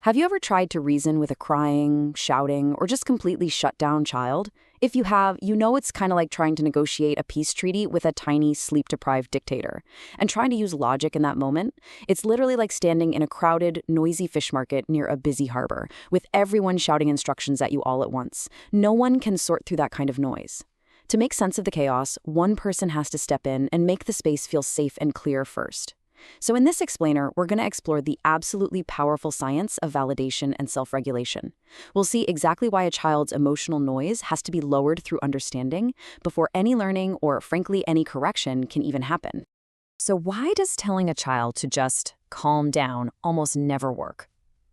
Have you ever tried to reason with a crying, shouting, or just completely shut down child? If you have, you know it's kind of like trying to negotiate a peace treaty with a tiny, sleep-deprived dictator. And trying to use logic in that moment, it's literally like standing in a crowded, noisy fish market near a busy harbor, with everyone shouting instructions at you all at once. No one can sort through that kind of noise. To make sense of the chaos, one person has to step in and make the space feel safe and clear first. So in this explainer, we're going to explore the absolutely powerful science of validation and self-regulation. We'll see exactly why a child's emotional noise has to be lowered through understanding before any learning or, frankly, any correction can even happen. So why does telling a child to just calm down almost never work?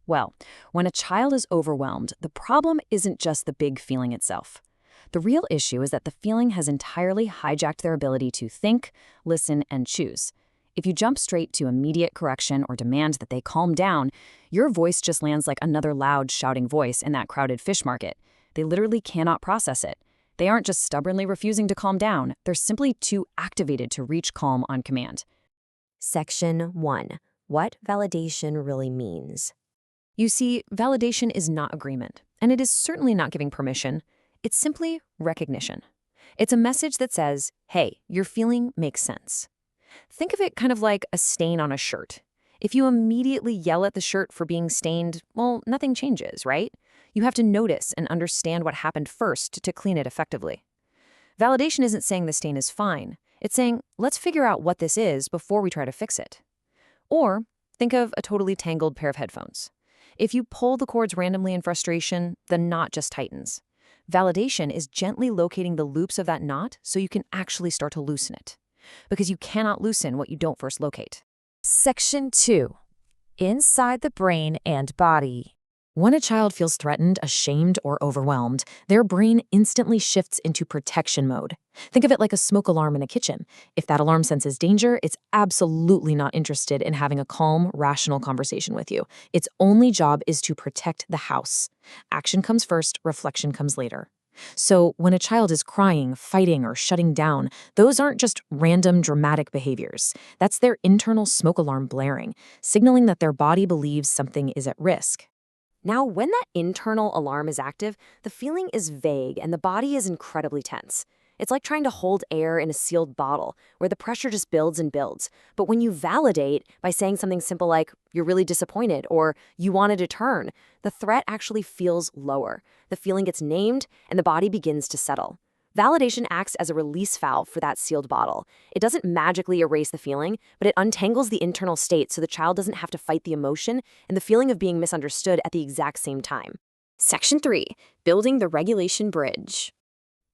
Well, when a child is overwhelmed, the problem isn't just the big feeling itself. The real issue is that the feeling has entirely hijacked their ability to think, listen, and choose. If you jump straight to immediate correction or demand that they calm down, your voice just lands like another loud, shouting voice in that crowded fish market. They literally cannot process it. They aren't just stubbornly refusing to calm down, they're simply too activated to reach calm on command. Section 1. What validation really means. You see, validation is not agreement, and it is certainly not giving permission. It's simply recognition. It's a message that says, hey, your feeling makes sense. Think of it kind of like a stain on a shirt. If you immediately yell at the shirt for being stained, well, nothing changes, right? You have to notice and understand what happened first to clean it effectively. Validation isn't saying the stain is fine. It's saying, let's figure out what this is before we try to fix it. Or think of a totally tangled pair of headphones. If you pull the cords randomly in frustration, the knot just tightens. Validation is gently locating the loops of that knot so you can actually start to loosen it. Because you cannot loosen what you don't first locate. Section 2. Inside the brain and body. When a child feels threatened, ashamed, or overwhelmed, their brain instantly shifts into protection mode. Think of it like a smoke alarm in a kitchen. If that alarm senses danger, it's absolutely not interested in having a calm, rational conversation with you. Its only job is to protect the house. Action comes first, reflection comes later. So when a child is crying, fighting, or shutting down, those aren't just random dramatic behaviors. That's their internal smoke alarm blaring, signaling that their body believes something is at risk. Now, when that internal alarm is active, the feeling is vague and the body is incredibly tense. It's like trying to hold air in a sealed bottle, where the pressure just builds and builds. But when you validate by saying something simple like, you're really disappointed, or you wanted to turn, the threat actually feels lower. The feeling gets named, and the body begins to settle. Validation acts as a release valve for that sealed bottle. It doesn't magically erase the feeling, but it untangles the internal state so the child doesn't have to fight the emotion and the feeling of being misunderstood at the exact same time. Section 3. Building the regulation bridge.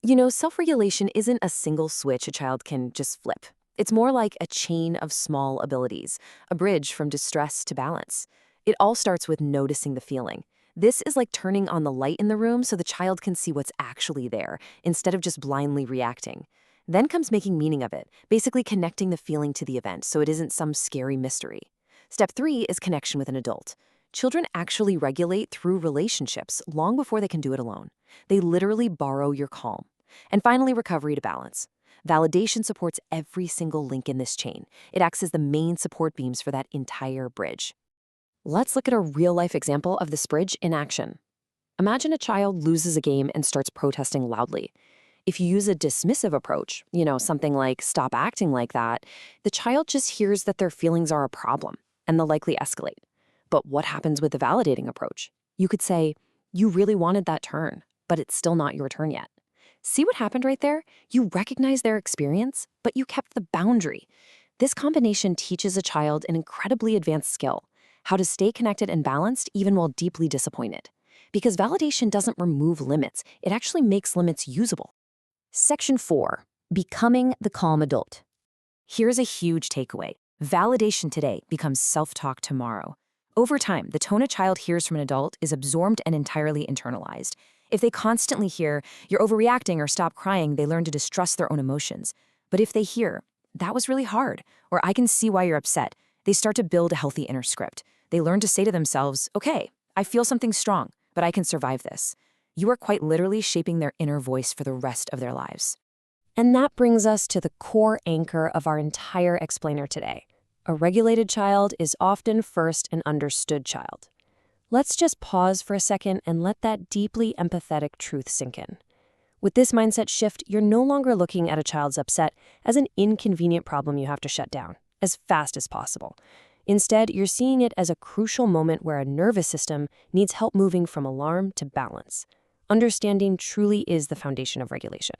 You know, self-regulation isn't a single switch a child can just flip. It's more like a chain of small abilities, a bridge from distress to balance. It all starts with noticing the feeling. This is like turning on the light in the room so the child can see what's actually there, instead of just blindly reacting. Then comes making meaning of it, basically connecting the feeling to the event so it isn't some scary mystery. Step 3 is connection with an adult. Children actually regulate through relationships long before they can do it alone. They literally borrow your calm. And finally, recovery to balance. Validation supports every single link in this chain. It acts as the main support beams for that entire bridge. Let's look at a real-life example of this bridge in action. Imagine a child loses a game and starts protesting loudly. If you use a dismissive approach, something like stop acting like that, the child just hears that their feelings are a problem, and they'll likely escalate. But what happens with the validating approach? You could say, you really wanted that turn, but it's still not your turn yet. See what happened right there? You recognize their experience, but you kept the boundary. This combination teaches a child an incredibly advanced skill, how to stay connected and balanced even while deeply disappointed. Because validation doesn't remove limits, it actually makes limits usable. Section 4. Becoming the calm adult. Here's a huge takeaway. Validation today becomes self-talk tomorrow. Over time, the tone a child hears from an adult is absorbed and entirely internalized. If they constantly hear, you're overreacting or stop crying, they learn to distrust their own emotions. But if they hear, that was really hard, or I can see why you're upset, they start to build a healthy inner script. They learn to say to themselves, okay, I feel something strong, but I can survive this. You are quite literally shaping their inner voice for the rest of their lives. And that brings us to the core anchor of our entire explainer today. A regulated child is often first an understood child. Let's just pause for a second and let that deeply empathetic truth sink in. With this mindset shift, you're no longer looking at a child's upset as an inconvenient problem you have to shut down as fast as possible. Instead, you're seeing it as a crucial moment where a nervous system needs help moving from alarm to balance. Understanding truly is the foundation of regulation.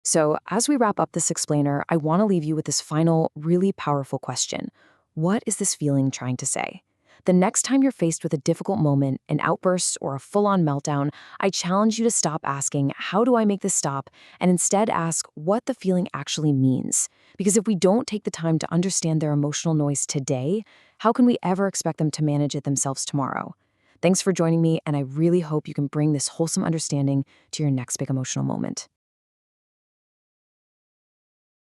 So, as we wrap up this explainer, I want to leave you with this final, really powerful question. What is this feeling trying to say? The next time you're faced with a difficult moment, an outburst, or a full-on meltdown, I challenge you to stop asking, how do I make this stop? And instead ask what the feeling actually means. Because if we don't take the time to understand their emotional noise today, how can we ever expect them to manage it themselves tomorrow? Thanks for joining me, and I really hope you can bring this wholesome understanding to your next big emotional moment.